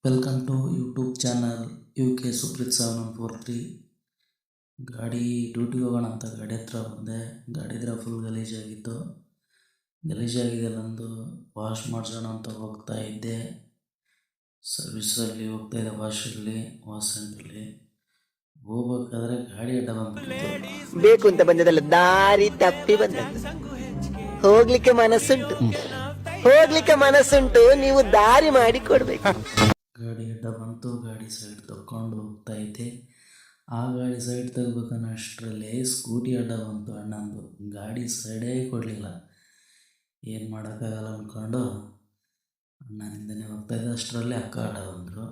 Welcome to YouTube channel UK Supreeth 743. ಗಾಡಿ ಡ್ಯೂಟಿಗೆ ಹೋಗೋಣ ಅಂತ ಗಾಡಿ ಹತ್ರ ಬಂದೆ. ಗಾಡಿ ಹತ್ರ ಫುಲ್ ಗಲೀಜಾಗಿತ್ತು. ಗಲೀಜಾಗಿದೆ, ನಂದು ವಾಶ್ ಮಾಡಿಸೋಣ ಅಂತ ಹೋಗ್ತಾ ಇದ್ದೆ. ಸರ್ವಿಸಲ್ಲಿ ಹೋಗ್ತಾ ಇದ್ದೆ, ವಾಶ್ ಸೆಂಟ್ರಲ್ಲಿ ಹೋಗ್ಬೇಕಾದ್ರೆ ಗಾಡಿ ಅಡ್ಡ ಬಂದ್ಬಿಟ್ಟಿತ್ತು. ಬೇಕು ಅಂತ ಬಂದದಲ್ಲ, ದಾರಿ ತಪ್ಪಿ ಬಂದದ್ದು. ಹೋಗ್ಲಿಕ್ಕೆ ಮನಸ್ಸುಂಟು, ನೀವು ದಾರಿ ಮಾಡಿ ಕೊಡ್ಬೇಕು. ಗಾಡಿ ಅಡ್ಡ ಬಂತು, ಗಾಡಿ ಸೈಡ್ ತಗೊಂಡು ಹೋಗ್ತಾ ಇದ್ದೆ. ಆ ಗಾಡಿ ಸೈಡ್ ತೆಗ್ಬೇಕನ್ನೋ ಅಷ್ಟರಲ್ಲಿ ಸ್ಕೂಟಿ ಅಡ್ಡ ಬಂತು ಅಣ್ಣಂದು. ಗಾಡಿ ಸೈಡೇ ಕೊಡಲಿಲ್ಲ. ಏನು ಮಾಡೋಕ್ಕಾಗಲ್ಲ ಅಂದ್ಕೊಂಡು ಅಣ್ಣನಿಂದನೇ ಹೋಗ್ತಾ ಇದ್ದೆ. ಅಷ್ಟರಲ್ಲಿ ಅಕ್ಕ ಅಡ್ಡ ಬಂದರು.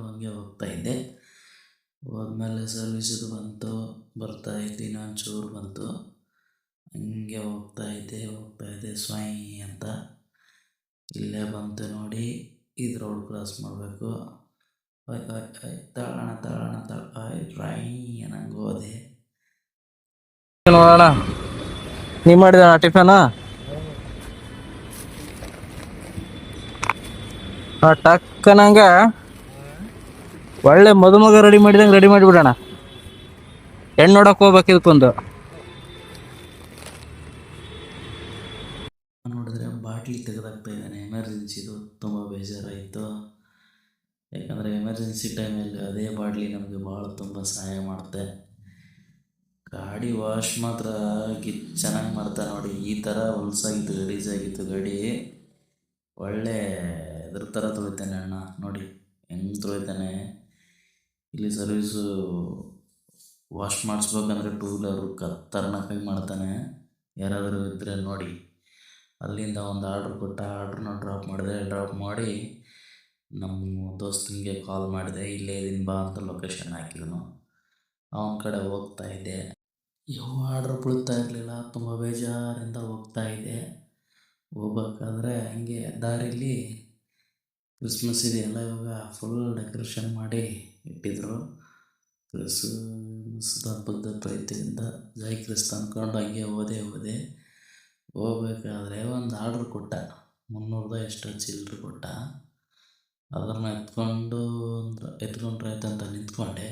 ಹಂಗೆ ಹೋಗ್ತಾ ಇದ್ದೆ. ಹೋದ್ಮೇಲೆ ಸರ್ವಿಸಿದು ಬಂತು, ಬರ್ತಾ ಇದ್ದೆ, ಇನ್ನೊಂದು ಚೂರು ಬಂತು. ಹಂಗೆ ಹೋಗ್ತಾ ಇದ್ದೆ ಸ್ವೈ ಅಂತ ಇಲ್ಲೇ ಬಂತು ನೋಡಿ. ಇದು ರೋಡ್ ಕ್ರಾಸ್ ಮಾಡಬೇಕು. ತಳ್ಳೋಣ ರೈ ನಂಗೆ ಹೋದೆ. ನೋಡೋಣ, ನೀ ಮಾಡಿದ ಟಿಫನ್ ಟಕ್ಕನಂಗ ಒಳ್ಳೆ ಮದುಮಗ ರೆಡಿ ಮಾಡಿಬಿಡೋಣ. ಹೆಣ್ಣು ನೋಡಕ್ ಹೋಗ್ಬೇಕು. ಇದಕ್ಕೊಂದು ನೋಡಿದ್ರೆ ಬಾಟ್ಲಿ ತೆಗೆದಾಕ್ತಾ ಇದ್ದಾನೆ. ಎಮರ್ಜೆನ್ಸಿದು ತುಂಬ ಬೇಜಾರಾಯಿತು. ಯಾಕಂದರೆ ಎಮರ್ಜೆನ್ಸಿ ಟೈಮಲ್ಲಿ ಅದೇ ಬಾಟ್ಲಿ ನಮಗೆ ಭಾಳ ತುಂಬ ಸಹಾಯ ಮಾಡುತ್ತೆ. ಗಾಡಿ ವಾಶ್ ಮಾತ್ರ ಚೆನ್ನಾಗಿ ಮಾಡ್ತಾ ನೋಡಿ. ಈ ಥರ ಹೊಲ್ಸಾಗಿತ್ತು, ಗಲೀಜಾಗಿತ್ತು ಗಾಡಿ. ಒಳ್ಳೆ ಇದ್ರ ಥರ ತೊಳಿತಾನೆ ಅಣ್ಣ ನೋಡಿ, ಹೆಂಗೆ ತೊಳಿತಾನೆ. ಇಲ್ಲಿ ಸರ್ವೀಸು ವಾಶ್ ಮಾಡಿಸ್ಬೇಕಂದ್ರೆ ಟೂ ವೀಲರು ಖತರ್ನಾಕಾಗಿ ಮಾಡ್ತಾನೆ. ಯಾರಾದರೂ ಇದ್ದರೆ ನೋಡಿ. ಅಲ್ಲಿಂದ ಒಂದು ಆರ್ಡ್ರ್ ಕೊಟ್ಟ, ಆರ್ಡ್ರನ್ನ ಡ್ರಾಪ್ ಮಾಡಿ ನಮ್ಮ ದೋಸ್ತನಿಗೆ ಕಾಲ್ ಮಾಡಿದೆ. ಇಲ್ಲೇ ಇದೀನಿ ಬಾ ಅಂತ ಲೊಕೇಶನ್ ಹಾಕಿದನು. ಅವನ ಕಡೆ ಹೋಗ್ತಾ ಇದ್ದೆ. ಯಾವ ಆರ್ಡ್ರ್ ಬೀಳ್ತಾ ಇರಲಿಲ್ಲ, ತುಂಬ ಬೇಜಾರಿಂದ ಹೋಗ್ತಾ ಇದ್ದೆ. ಹೋಗ್ಬೇಕಾದ್ರೆ ಹಂಗೆ ದಾರಿಲಿ ಕ್ರಿಸ್ಮಸ್ ಇದೆಯಲ್ಲ, ಇವಾಗ ಫುಲ್ ಡೆಕೋರೇಷನ್ ಮಾಡಿ ಇಟ್ಟಿದ್ರು. ಕ್ರಿಸ್ಮಸ್ ಹಬ್ಬದ ಪ್ರಯುಕ್ತದಿಂದ ಜೈ ಕ್ರಿಸ್ತ ಅಂದ್ಕೊಂಡು ಹಂಗೆ ಹೋದೆ. ಹೋಗ್ಬೇಕಾದ್ರೆ ಒಂದು ಆರ್ಡ್ರ್ ಕೊಟ್ಟ, 300 ಎಷ್ಟು ಚಿಲ್ಲರೆ ಕೊಟ್ಟ. ಅದನ್ನು ಎತ್ಕೊಂಡ್ರೆ ಅಂತ ನಿಂತ್ಕೊಂಡೆ.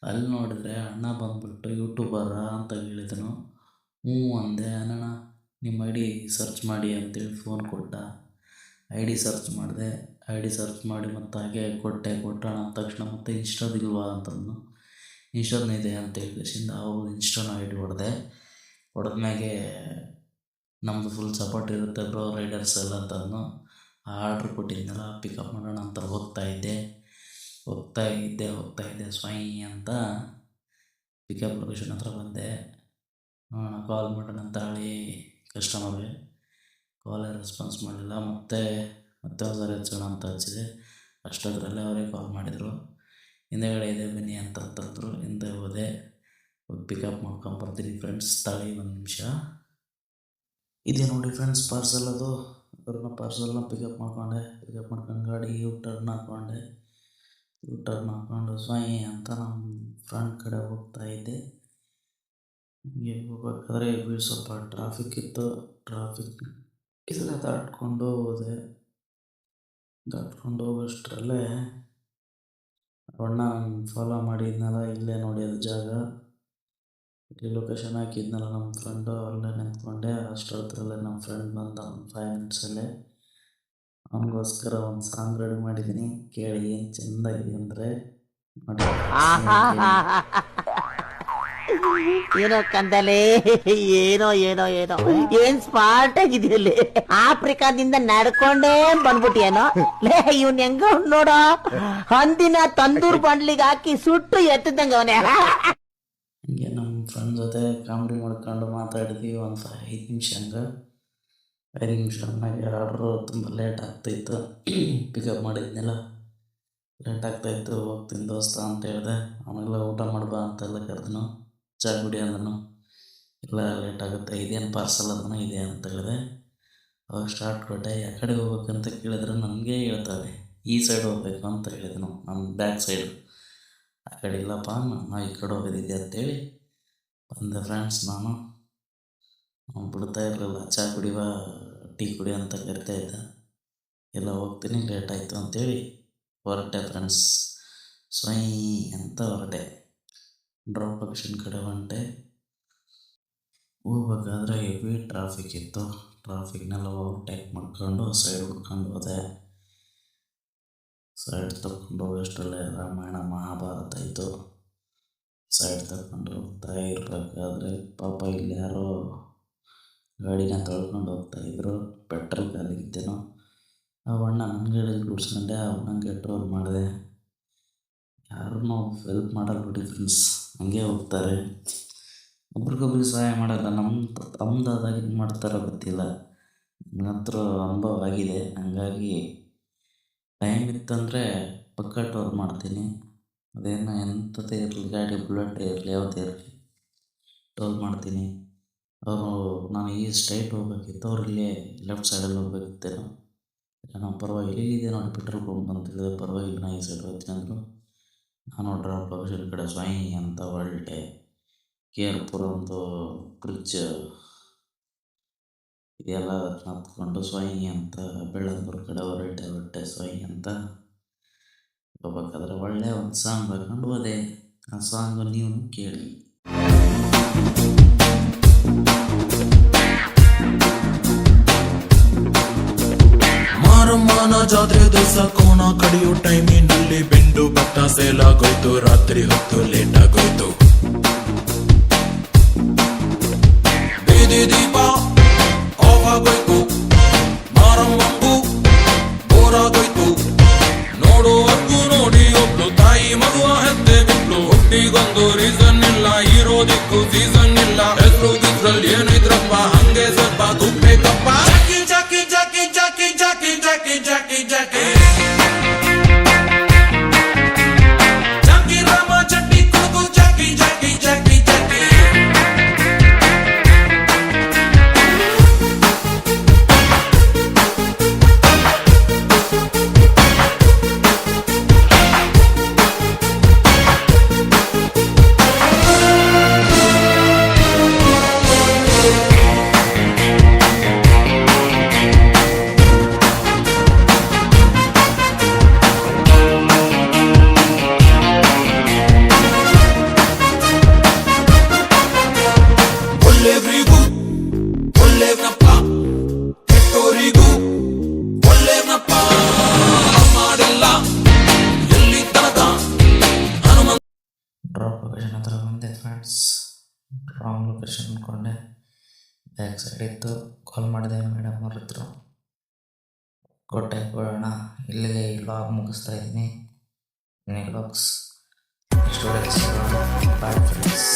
ಅಲ್ಲಿ ನೋಡಿದ್ರೆ ಅಣ್ಣ ಬಂದ್ಬಿಟ್ಟು ಯೂಟ್ಯೂಬರ ಅಂತ ಹೇಳಿದನು. ಹ್ಞೂ ಅಂದೆ. ಅಣ್ಣ ನಿಮ್ಮ ಐ ಡಿ ಸರ್ಚ್ ಮಾಡಿ ಅಂತೇಳಿ ಫೋನ್ ಕೊಟ್ಟ. ಐ ಡಿ ಸರ್ಚ್ ಮಾಡಿ ಮತ್ತು ಹಾಗೆ ಕೊಟ್ಟೋಣ ಅಂದ ತಕ್ಷಣ ಮತ್ತೆ ಇನ್ಸ್ಟಾದಿಲ್ವಾ ಅಂತಂದು. ಇನ್ಸ್ಟಾದ ಇದೆ ಅಂತ ಹೇಳಿಸಿಂದ ಹೌದು ಇನ್ಸ್ಟಾನ ಐ ಡಿ ಹೊಡೆದ್ಮ್ಯಾಗೆ ನಮ್ಮದು ಫುಲ್ ಸಪೋರ್ಟ್ ಇರುತ್ತೆ ಬ್ರೋ ರೈಡರ್ಸ್ ಎಲ್ಲ ಅಂತಂದು. ಆ ಆರ್ಡ್ರ್ ಕೊಟ್ಟಿದ್ದೆನಲ್ಲ ಪಿಕಪ್ ಮಾಡೋಣ ಅಂತ ಹೋಗ್ತಾ ಇದ್ದೆ. ಸ್ವೈ ಅಂತ ಪಿಕಪ್ ಲೊಕೇಶನ್ ಹತ್ರ ಬಂದೆ. ಕಾಲ್ ಮಾಡೋಣ ಅಂತ ಹೇಳಿ ಕಸ್ಟಮರ್ಗೆ ಕಾಲೇ ರೆಸ್ಪಾನ್ಸ್ ಮಾಡಲಿಲ್ಲ. ಮತ್ತೆ ಒಂದ್ಸರಿ ಹಚ್ಚೋಣ ಅಂತ ಹಚ್ಚಿದೆ. ಅಷ್ಟೊತ್ತರಲ್ಲೇ ಅವರೇ ಕಾಲ್ ಮಾಡಿದರು. ಹಿಂದೆಗಡೆ ಇದೆ ಬನ್ನಿ ಅಂತಂತಂದರು. ಹಿಂದೆ ಹೋದೆ. ಪಿಕಪ್ ಮಾಡ್ಕೊಂಬರ್ತೀನಿ ಫ್ರೆಂಡ್ಸ್, ತಾಳಿ ಒಂದು ನಿಮಿಷ. ಇದೆ ನೋಡಿ ಫ್ರೆಂಡ್ಸ್ ಪಾರ್ಸಲ್. ಅದು ಅವ್ರನ್ನ ಪಾರ್ಸಲ್ನ ಪಿಕಪ್ ಮಾಡ್ಕೊಂಡು ಗಾಡಿ ಯೂ ಟರ್ನ್ ಹಾಕ್ಕೊಂಡು ಸ್ವೈ ಅಂತ ನಮ್ಮ ಫ್ರೆಂಡ್ ಕಡೆ ಹೋಗ್ತಾ ಇದ್ದೆ. ಹೀಗೆ ಹೋಗ್ಬೇಕಾದ್ರೆ ಸ್ವಲ್ಪ ಟ್ರಾಫಿಕ್ ಇತ್ತು. ಟ್ರಾಫಿಕ್ ಇದೆಲ್ಲ ದಾಟ್ಕೊಂಡು ಹೋಗೋಷ್ಟರಲ್ಲೇ ಅಣ್ಣ ಫಾಲೋ ಮಾಡಿದ್ನಲ್ಲ, ಇಲ್ಲೇ ನೋಡಿ ಅದು ಜಾಗ. ಇಲ್ಲಿ ಲೊಕೇಶನ್ ಹಾಕಿದ್ನಲ್ಲ ನಮ್ಮ ಫ್ರೆಂಡು, ಅಲ್ಲೇ ನಿಂತ್ಕೊಂಡೆ. ಅಷ್ಟೊತ್ತರಲ್ಲೇ ನಮ್ಮ ಫ್ರೆಂಡ್ ಬಂದ 5 ಮಿನಿಟ್ಸಲ್ಲೇ. ಅವನಿಗೋಸ್ಕರ ಒಂದು ಸಾಂಗ್ ರೆಡಿ ಮಾಡಿದ್ದೀನಿ, ಕೇಳಿ. ಏನು ಚೆಂದಾಗಿದೆ ಅಂದರೆ ನೋಡಿ. ಏನೋ ಕಂದಲೆ, ಏನೋ ಏನ್ ಸ್ಮಾರ್ಟ್ ಆಗಿದೆಯಲ್ಲಿ. ಆಫ್ರಿಕಾದಿಂದ ನಡ್ಕೊಂಡೇ ಬಂದ್ಬಿಟ್ಟಿಯೇನೋ ಲೇ. ಇವ್ನ ಹೆಂಗ ನೋಡೋ, ಹಂದಿನ ತಂದೂರ್ ಬಂಡ್ಲಿಗೆ ಹಾಕಿ ಸುಟ್ಟು ಎತ್ತದಂಗ ಅವನೇ. ಹಂಗೆ ನಮ್ಮ ಫ್ರೆಂಡ್ ಜೊತೆ ಕಾಮಿಡಿ ಮಾಡ್ಕೊಂಡು ಮಾತಾಡಿದ್ವಿ ಒಂದು 5 ನಿಮಿಷ. 5 ನಿಮಿಷ ಆಮೇಲೆ ಆರ್ಡ್ರು ತುಂಬ ಲೇಟ್ ಆಗ್ತಾಯಿತ್ತು. ಪಿಕಪ್ ಮಾಡಿದ್ನೆಲ್ಲ ಲೇಟ್ ಆಗ್ತಾಯಿತ್ತು. ಹೋಗ್ತೀನಿ ದೋಸ್ತ ಅಂತ ಹೇಳಿದೆ. ಆಮೇಲೆ ಊಟ ಮಾಡ್ಬಾ ಅಂತೆಲ್ಲ ಕರೆದನು. ಚಾ ಕುಡಿ ಅಂದನು. ಇಲ್ಲ ಲೇಟ್ ಆಗುತ್ತೆ, ಇದೇನು ಪಾರ್ಸಲ್ ಅದನ್ನು ಇದೆ ಅಂತ ಹೇಳಿದೆ. ಅವಾಗ ಸ್ಟಾರ್ಟ್ ಕೊಟ್ಟೆ. ಆ ಕಡೆ ಹೋಗ್ಬೇಕಂತ ಕೇಳಿದ್ರೆ ನನಗೆ ಹೇಳ್ತಾವೆ ಈ ಸೈಡ್ ಹೋಗ್ಬೇಕು ಅಂತ ಹೇಳಿದನು, ನಮ್ಮ ಬ್ಯಾಕ್ ಸೈಡು. ಆ ಕಡೆ ಇಲ್ಲಪ್ಪ, ನಾವು ಈ ಕಡೆ ಹೋಗೋದಿದೆ ಅಂತೇಳಿ ಬಂದೆ ಫ್ರೆಂಡ್ಸ್. ನಾನು ಬಿಡ್ತಾ ಇರಲಿಲ್ಲ. ಚಾ ಕುಡಿವಾ ಟೀ ಕುಡಿ ಅಂತ ಕರಿತಾ ಇದ್ದ. ಎಲ್ಲ ಹೋಗ್ತೀನಿ ಲೇಟ್ ಆಯಿತು ಅಂತೇಳಿ ಹೊರಟೆ ಫ್ರೆಂಡ್ಸ್. ಸ್ವೈ ಅಂತ ಹೊರಟೆ, ಡ್ರಾಪ್ ಲೊಕೇಶನ್ ಕಡೆ ಹೊಂಟೆ. ಹೋಗ್ಬೇಕಾದ್ರೆ ಹೆವಿ ಟ್ರಾಫಿಕ್ ಇತ್ತು. ಟ್ರಾಫಿಕ್ನೆಲ್ಲ ಓವರ್ಟೇಕ್ ಮಾಡ್ಕೊಂಡು ಸೈಡ್ ಹುಡ್ಕೊಂಡು ಹೋದೆ. ಸೈಡ್ ತಗೊಂಡು ಹೋಗೋಷ್ಟರಲ್ಲೇ ರಾಮಾಯಣ ಮಹಾಭಾರತ ಇತ್ತು. ಸೈಡ್ ತಗೊಂಡು ಹೋಗ್ತಾ ಇರಬೇಕಾದ್ರೆ ಪಾಪ ಇಲ್ಲಿ ಯಾರೋ ಗಾಡಿನ ತೊಳ್ಕೊಂಡು ಹೋಗ್ತಾಯಿದ್ರು. ಪೆಟ್ರೋಲ್ ಖಾಲಿಗಿತ್ತೇನೋ. ಆ ಅಣ್ಣ ನನ್ನ ಗಾಡಿಯಲ್ಲಿ ಕೂಡ್ಸ್ಕೊಂಡೆ, ಆ ಅಣ್ಣಂಗೆ ಟ್ರೋಲ್ ಮಾಡಿದೆ. ಯಾರನ್ನೂ ಹೆಲ್ಪ್ ಮಾಡಲ್ಲ ಬಿಡಿ ಫ್ರೆಂಡ್ಸ್, ಹಂಗೆ ಹೋಗ್ತಾರೆ, ಒಬ್ರಿಗೊಬ್ರಿಗೆ ಸಹಾಯ ಮಾಡಲ್ಲ. ನಮ್ಮದಾದಾಗ ಇದು ಮಾಡ್ತಾರೋ ಗೊತ್ತಿಲ್ಲ. ನನ್ನ ಹತ್ರ ಅನುಭವ ಆಗಿದೆ. ಹಂಗಾಗಿ ಟೈಮ್ ಇತ್ತಂದರೆ ಪಕ್ಕ ಟೋಲ್ ಮಾಡ್ತೀನಿ. ಅದೇನು ಎಂಥದ್ದೇ ಇರಲಿ, ಗಾಡಿ ಬುಲೆಟೇ ಇರಲಿ, ಯಾವುದೇ ಇರಲಿ ಟೋಲ್ ಮಾಡ್ತೀನಿ. ಅವರು ನಾನು ಈ ಸ್ಟ್ರೈಟ್ ಹೋಗ್ಬೇಕಿತ್ತು, ಅವ್ರು ಇಲ್ಲೇ ಲೆಫ್ಟ್ ಸೈಡಲ್ಲಿ ಹೋಗ್ಬೇಕಿತ್ತೇನೋ. ನಾನು ಪರವಾಗಿಲ್ಲ, ಇಲ್ಲಿದೆ ನೋಡಿ ಪೆಟ್ರೋಲ್ ಪಂಪ್ ಅಂತ ಹೇಳಿದೆ. ಪರವಾಗಿಲ್ಲ, ನಾ ಈ ಸೈಡ್ ಹೋಗ್ತೀನಿ ಅಂದರು. ನಾನು ಡ್ರಾಪ್ ಲೊಕೇಶನ್ ಕಡೆ ಸ್ವೈ ಅಂತ ಹೊರಟೆ. ಕೇರ್ಪುರ ಒಂದು ಬ್ರಿಡ್ಜ್ ಇದೆಲ್ಲ ಹತ್ಕೊಂಡು ಸ್ವೈ ಅಂತ ಬೆಳ್ಳಂದೂರು ಕಡೆ ಹೊರಟೆ ಸ್ವೈ ಅಂತ ಹೋಗ್ಬೇಕಾದ್ರೆ ಒಳ್ಳೆ ಒಂದು ಸಾಂಗ್ ಹಾಕೊಂಡು ಹೋದೆ. ಆ ಸಾಂಗು ನೀವು ಕೇಳಿ. ಮಾರಮ್ಮನ ಜಾತ್ರೆ ದಿವಸ ಕೋಣ ಕಡಿಯೋ ಟೈಮಿನಲ್ಲಿ ಬೆಂಡು ಭತ್ತ ಸೇಲಾಗೋಯ್ತು. ರಾತ್ರಿ ಹೊತ್ತು ಲೇಟ್ ಆಗೋಯ್ತು. ಬೀದಿ ದೀಪ ಆಫ್ ಆಗೋಯ್ತು. ಮಾರಮ್ಮಂಗೂ ಬೋರಾಗೋಯ್ತು. ನೋಡುವರ್ಗೂ ನೋಡಿ ಒಬ್ಳು ತಾಯಿ ಮಗುವ ಹೆತ್ತೆ ಬಿಟ್ಲು. ಹುಟ್ಟಿಗೊಂದು ರೀಸನ್ ಇಲ್ಲ, ಇರೋದಿಕ್ಕೂ ಸೀಸನ್ ಇಲ್ಲ. ಹೆಸರು ಗಿದ್ರಲ್ಲಿ ಏನಿದ್ರಪ್ಪ, ಹಂಗೆ ಸ್ವಲ್ಪ ಗುಪ್ಪೇಕಪ್ಪ. ಜಾಕಿ ಜಾಕಿ ಜಾಕಿ ಜಾಕಿ ಜಾಕಿ ಜಾಕಿ ಜಾಕಿ ಜಾಕಿ ರಾಮ ಚಟ್ಟಿ ಕುಡುಕು ಜಾಕಿ ಜಾಕಿ ಜಾಕಿ ಜಾಕಿ. ಒಳ್ಳೆಯವರಿಗೂ ಒಳ್ಳೆಯವನಪ್ಪ, ಕೆಟ್ಟೋರಿಗೂ ಒಳ್ಳೆಯವನಪ್ಪ. ಮಾಡಿಲ್ಲ ಎಲ್ಲಿ ತನಕ ಹನುಮಂತ. ಡ್ರಾಪ್ ಲೊಕೇಶನ್ ಹತ್ರ ಬಂದೆ ಫ್ರೆಂಡ್ಸ್. ರಾಂಗ್ ಲೊಕೇಶನ್ ಅಂದ್ಕೊಂಡೆ. ಬ್ಯಾಕ್ ಸೈಡ್ ಇತ್ತು. ಕಾಲ್ ಮಾಡಿದೆ, ಮೇಡಮ್ ಅವ್ರ ಹತ್ರ ಕೊಟ್ಟೆ ಕೊಡೋಣ. ಇಲ್ಲಿಗೆ ಈ ವ್ಲಾಗ್ ಮುಗಿಸ್ತಾ ಇದ್ದೀನಿ. Vlogs students bye friends.